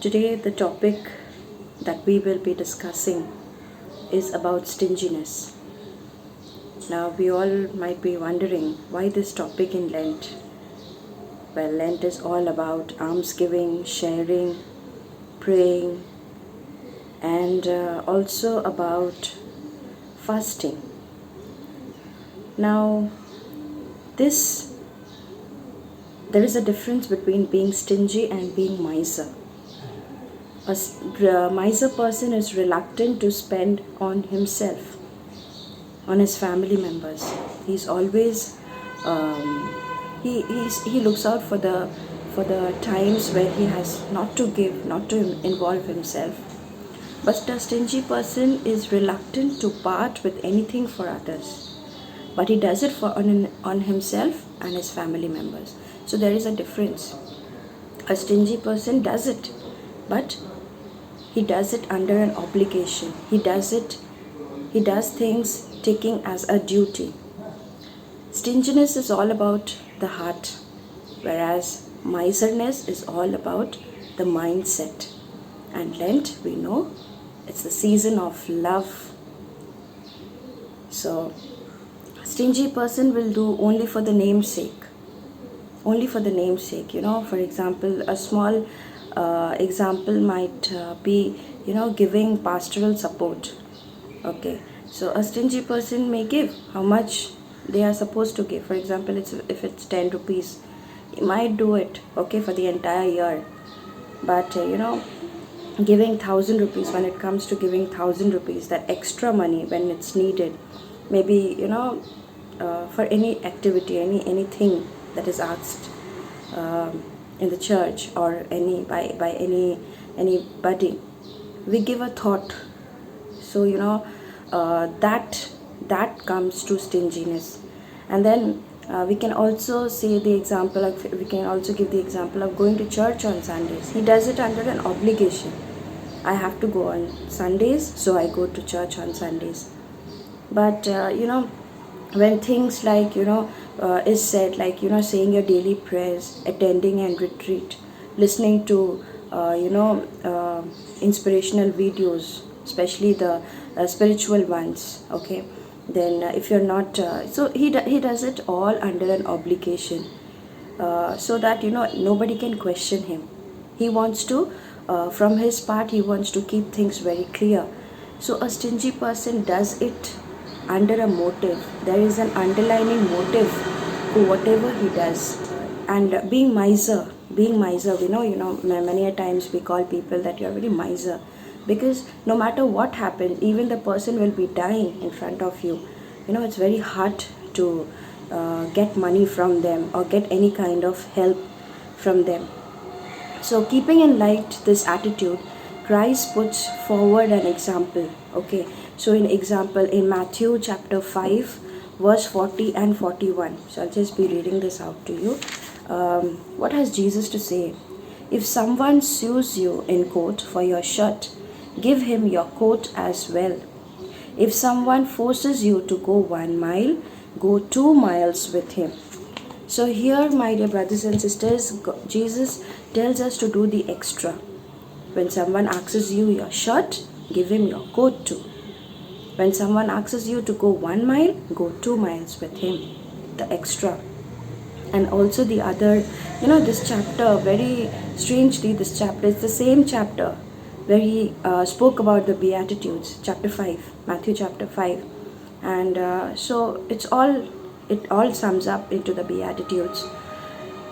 Today, the topic that we will be discussing is about stinginess. Now, we all might be wondering why this topic in Lent. Well, Lent is all about almsgiving, sharing, praying, and also about fasting. Now, there is a difference between being stingy and being miser. A miser person is reluctant to spend on himself, on his family members. He's always he looks out for the times where he has not to give, not to involve himself. But a stingy person is reluctant to part with anything for others, but he does it on himself and his family members. So there is a difference. A stingy person does it, but he does it under an obligation. He does things taking as a duty. Stinginess is all about the heart, whereas miserness is all about the mindset. And Lent, we know, it's the season of love. So, a stingy person will do only for the namesake. Only for the namesake, For example, a small example might be, giving pastoral support. Okay, so a stingy person may give how much they are supposed to give. For example, if it's 10 rupees, he might do it, okay, for the entire year. But giving 1,000 rupees, when it comes to giving 1,000 rupees, that extra money when it's needed, maybe for any activity, anything that is asked in the church or by anybody, we give a thought. So that comes to stinginess. And then we can also give the example of going to church on Sundays. He does it under an obligation. I have to go on Sundays, so I go to church on Sundays. But when things like is said, like saying your daily prayers, attending and retreat, listening to inspirational videos, especially the spiritual ones, okay, then if you're not so he does it all under an obligation, so that nobody can question him. He wants to from his part, he wants to keep things very clear. So a stingy person does it under a motive. There is an underlying motive to whatever he does. And being miser, we know many a times we call people that you're very miser, because no matter what happens, even the person will be dying in front of you. It's very hard to get money from them or get any kind of help from them. So keeping in light this attitude, Christ puts forward an example. Okay, so in Matthew chapter 5 verse 40 and 41. So I'll just be reading this out to you. What has Jesus to say? If someone sues you in court for your shirt, give him your coat as well. If someone forces you to go 1 mile, go 2 miles with him. So here, my dear brothers and sisters, Jesus tells us to do the extra. When someone asks you your shirt, give him your coat too. When someone asks you to go 1 mile, go 2 miles with him, the extra. And also the other, this chapter, very strangely, this chapter is the same chapter where he spoke about the Beatitudes, chapter 5, Matthew chapter 5. And so it all sums up into the Beatitudes.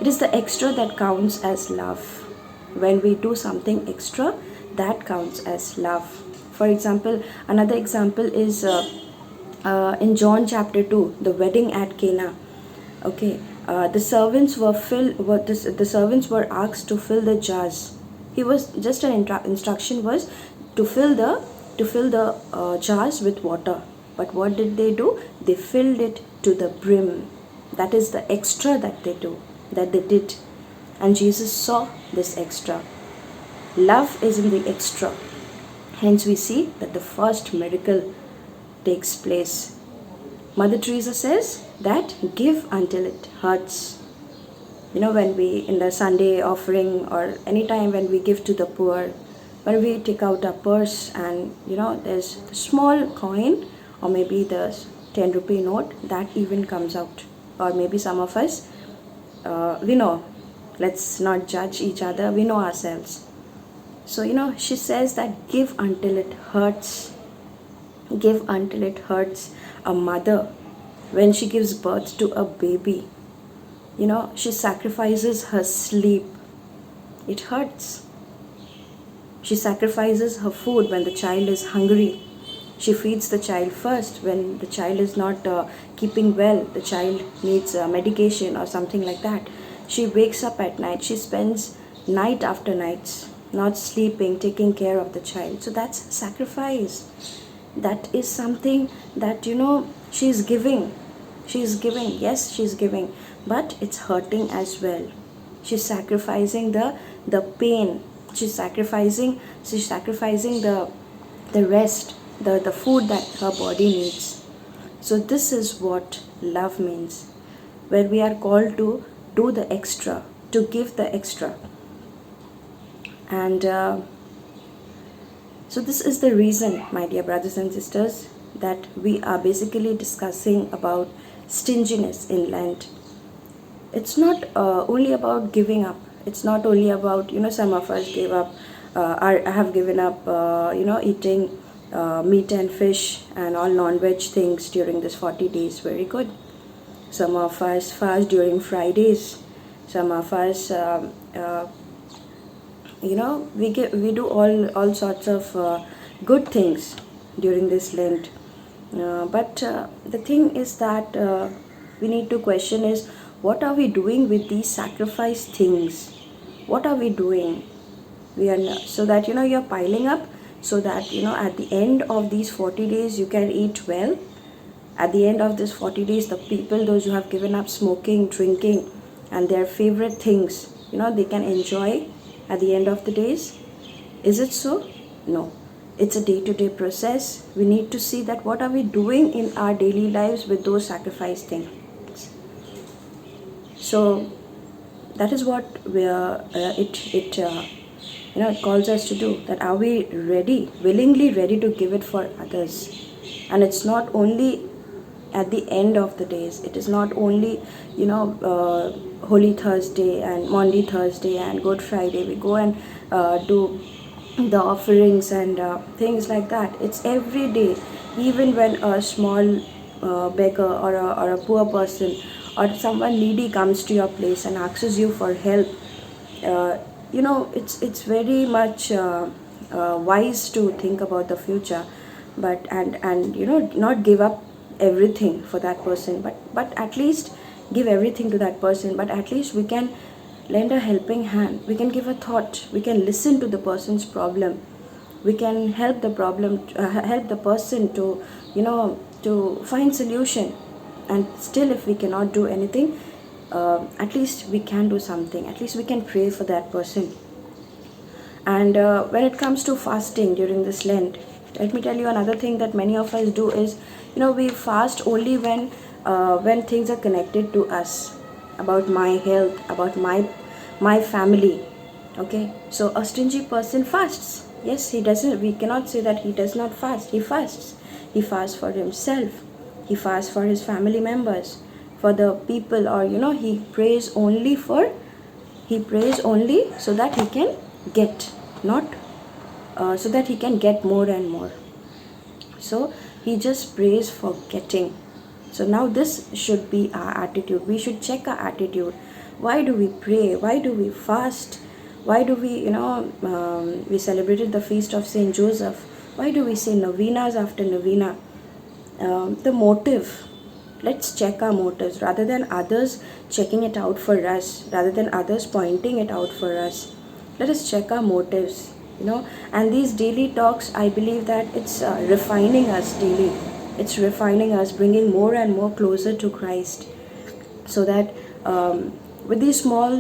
It is the extra that counts as love. When we do something extra, that counts as love. For example, another example is in John chapter 2, the wedding at Cana. Okay, the servants were asked to fill the jars. He was just instruction was to fill the jars with water. But what did they do? They filled it to the brim. That is the extra that they did. And Jesus saw this extra. Love is in the extra. Hence we see that the first miracle takes place. Mother Teresa says that give until it hurts. when we, in the Sunday offering, or anytime when we give to the poor, when we take out a purse and there's a small coin, or maybe the 10 rupee note that even comes out, or maybe some of us, we know, let's not judge each other, we know ourselves. So she says that give until it hurts. Give until it hurts. A mother, when she gives birth to a baby, she sacrifices her sleep. It hurts. She sacrifices her food when the child is hungry. She feeds the child first when the child is not keeping well, the child needs medication or something like that. She wakes up at night. She spends night after nights not sleeping, taking care of the child. So that's sacrifice. That is something that she's giving. She's giving. Yes, she's giving, but it's hurting as well. She's sacrificing the pain. She's sacrificing the rest, the food that her body needs. So this is what love means, where we are called to do the extra, to give the extra. And so this is the reason, my dear brothers and sisters, that we are basically discussing about stinginess in Lent. It's not only about giving up. It's not only about, some of us gave up, I have given up, eating meat and fish and all non-veg things during this 40 days. Very good. Some of us fast during Fridays. Some of us, we do all sorts of good things during this Lent. But the thing is that we need to question is, what are we doing with these sacrifice things? What are we doing? We are so that you're piling up, so that at the end of these 40 days you can eat well. At the end of this 40 days, the people, those who have given up smoking, drinking, and their favorite things, they can enjoy at the end of the days. Is it so? No. It's a day-to-day process. We need to see that what are we doing in our daily lives with those sacrifice things. So that is what it calls us to do. That are we ready, willingly ready to give it for others? And it's not only at the end of the days. It is not only Holy Thursday and Maundy Thursday and Good Friday. We go and do the offerings and things like that. It's every day. Even when a small beggar or a poor person or someone needy comes to your place and asks you for help, it's very much wise to think about the future, but and not give up everything for that person, but at least give everything to that person. But at least we can lend a helping hand. We can give a thought. We can listen to the person's problem. We can help the person to to find solution. And still, if we cannot do anything, at least we can do something. At least we can pray for that person. And when it comes to fasting during this Lent, let me tell you another thing that many of us do is, we fast only when things are connected to us, about my health, about my family. Okay, so a stingy person fasts. Yes, he doesn't. We cannot say that he does not fast. He fasts. He fasts for himself. He fasts for his family members, for the people, or he prays only so that he can get, not so that he can get more and more. So he just prays for getting. So now this should be our attitude. We should check our attitude. Why do we pray? Why do we fast? Why do we, we celebrated the feast of Saint Joseph? Why do we say novenas after novena? The motive. Let's check our motives rather than others checking it out for us, rather than others pointing it out for us. Let us check our motives, and these daily talks, I believe that it's refining us daily. It's refining us, bringing more and more closer to Christ, so that with these small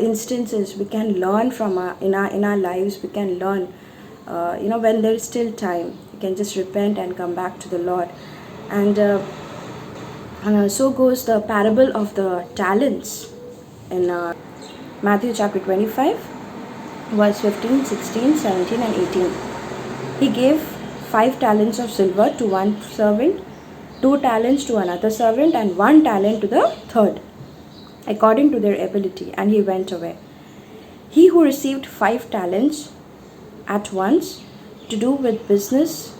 instances we can learn from in our lives. We can learn, when there is still time, we can just repent and come back to the Lord. And so goes the parable of the talents. in Matthew chapter 25, verse 15, 16, 17, and 18. He gave 5 talents of silver to one servant, 2 talents to another servant, and 1 talent to the third, according to their ability, and he went away. He who received 5 talents at once to do with business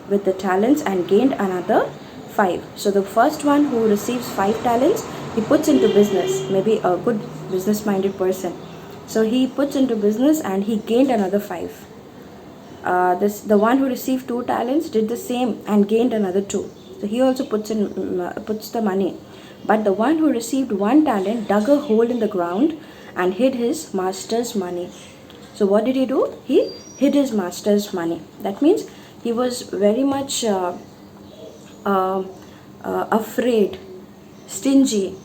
with the talents and gained another 5. So the first one who receives 5 talents, he puts into business, maybe a good business minded person. So he puts into business and he gained another 5. The one who received 2 talents did the same and gained another 2. So he also puts the money. But the one who received 1 talent dug a hole in the ground and hid his master's money. So what did he do? He hid his master's money. That means he was very much afraid, stingy,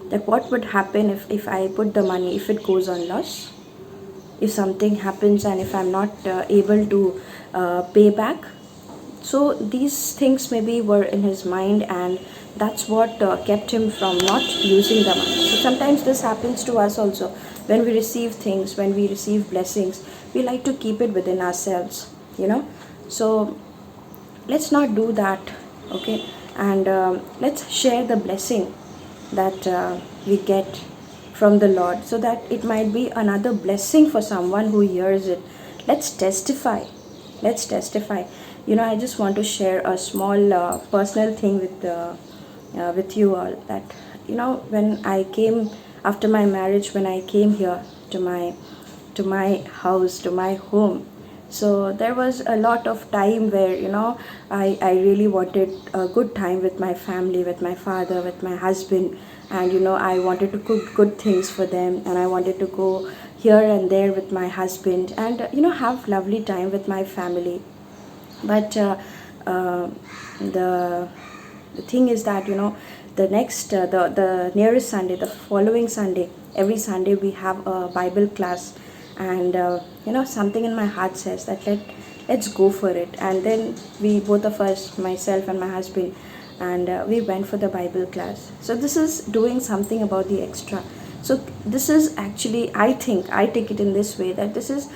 that what would happen if I put the money, if it goes on loss, if something happens and if I'm not able to pay back. So these things maybe were in his mind, and that's what kept him from not using the money. So sometimes this happens to us also. When we receive things, when we receive blessings, we like to keep it within ourselves, So let's not do that, okay? And let's share the blessing that we get from the Lord, so that it might be another blessing for someone who hears it. Let's testify. I just want to share a small personal thing with you all, that when I came after my marriage, when I came here to my house, to my home. So there was a lot of time where I really wanted a good time with my family, with my father, with my husband, and I wanted to cook good things for them, and I wanted to go here and there with my husband, and have lovely time with my family. But the thing is that the next the nearest Sunday, the following Sunday, every Sunday we have a Bible class, and something in my heart says that let's go for it. And then we, both of us, myself and my husband, and we went for the Bible class. So this is doing something about the extra. So this is actually, I think, I take it in this way, that this is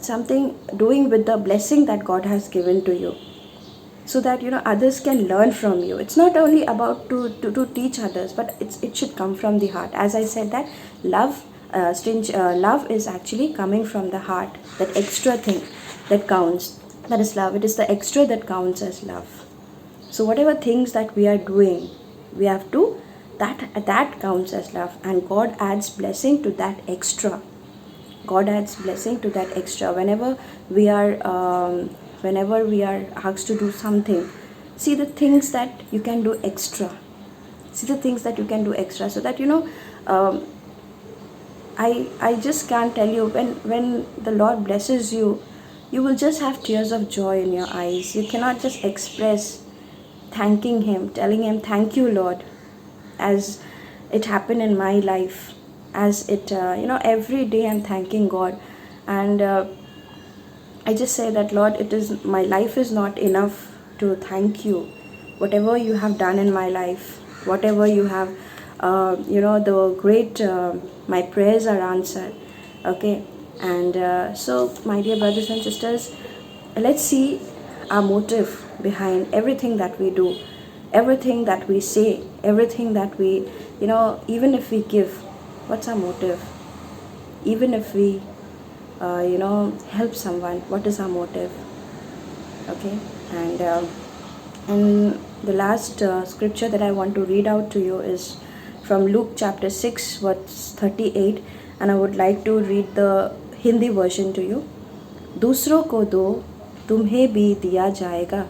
something doing with the blessing that God has given to you, so that others can learn from you. It's not only about to teach others, but it should come from the heart. As I said, that love love is actually coming from the heart. That extra thing that counts, that is love. It is the extra that counts as love. So whatever things that we are doing, we have to, that counts as love, and God adds blessing to that extra. God adds blessing to that extra. Whenever we are asked to do something, see the things that you can do extra. So that I just can't tell you, when the Lord blesses you, you will just have tears of joy in your eyes. You cannot just express thanking Him, telling Him, thank you, Lord, as it happened in my life, as it every day I'm thanking God. And I just say that, Lord, my life is not enough to thank you. Whatever you have done in my life, whatever you have, the great, my prayers are answered. Okay. And so, my dear brothers and sisters, let's see our motive behind everything that we do, everything that we say, everything that we, even if we give, what's our motive? Even if we help someone, what is our motive? Okay. And the last scripture that I want to read out to you is from Luke chapter 6 verse 38, and I would like to read the Hindi version to you. दूसरों को दो, तुम्हें भी दिया जाएगा,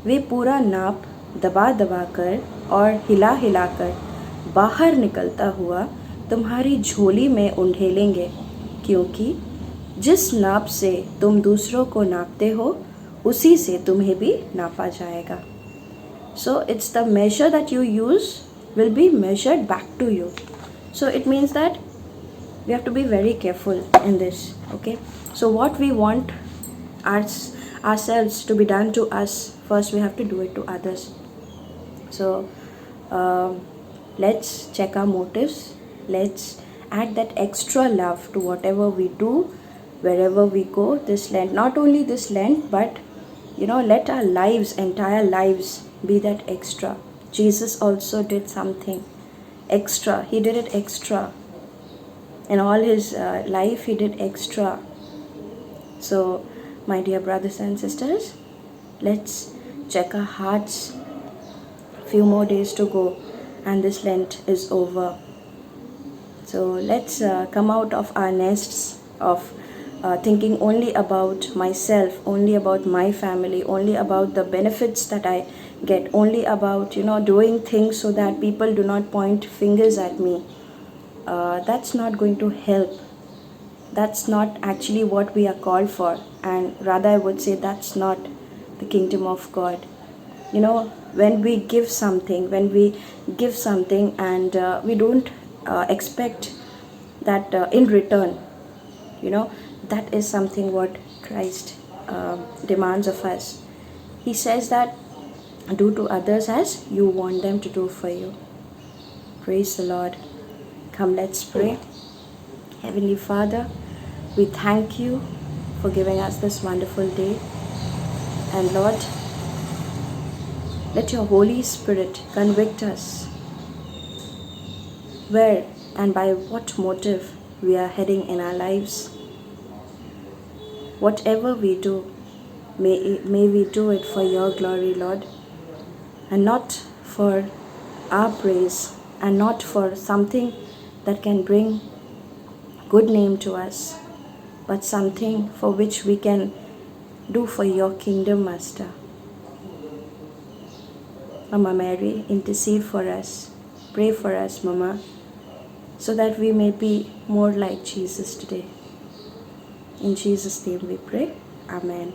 वे पूरा नाप दबा दबा कर और हिला हिला कर बाहर निकलता हुआ तुम्हारी झोली में उंडेलेंगे, क्योंकि जिस नाप से तुम दूसरों को नापते हो, उसी से तुम्हें भी नापा जाएगा. So it's the measure that you use will be measured back to you. So it means that we have to be very careful in this. Okay. So what we want ourselves to be done to us, first we have to do it to others. So let's check our motives. Let's add that extra love to whatever we do, wherever we go this Lent. Not only this Lent, but let our lives, entire lives, be that extra. Jesus also did something extra. He did it extra. In all his life, he did extra. So, my dear brothers and sisters, let's check our hearts. Few more days to go, and this Lent is over. So let's come out of our nests of thinking only about myself, only about my family, only about the benefits that I get, only about doing things so that people do not point fingers at me. That's not going to help. That's not actually what we are called for, and rather I would say that's not the kingdom of God. When we give something, and we don't expect that in return, that is something what Christ demands of us. He says that do to others as you want them to do for you. Praise the Lord. Come, let's pray. Heavenly Father, we thank you for giving us this wonderful day. And Lord, let your Holy Spirit convict us where and by what motive we are heading in our lives. Whatever we do, may we do it for your glory, Lord, and not for our praise, and not for something that can bring good name to us, but something for which we can do for your kingdom, Master. Mama Mary, intercede for us. Pray for us, Mama, so that we may be more like Jesus today. In Jesus' name we pray. Amen.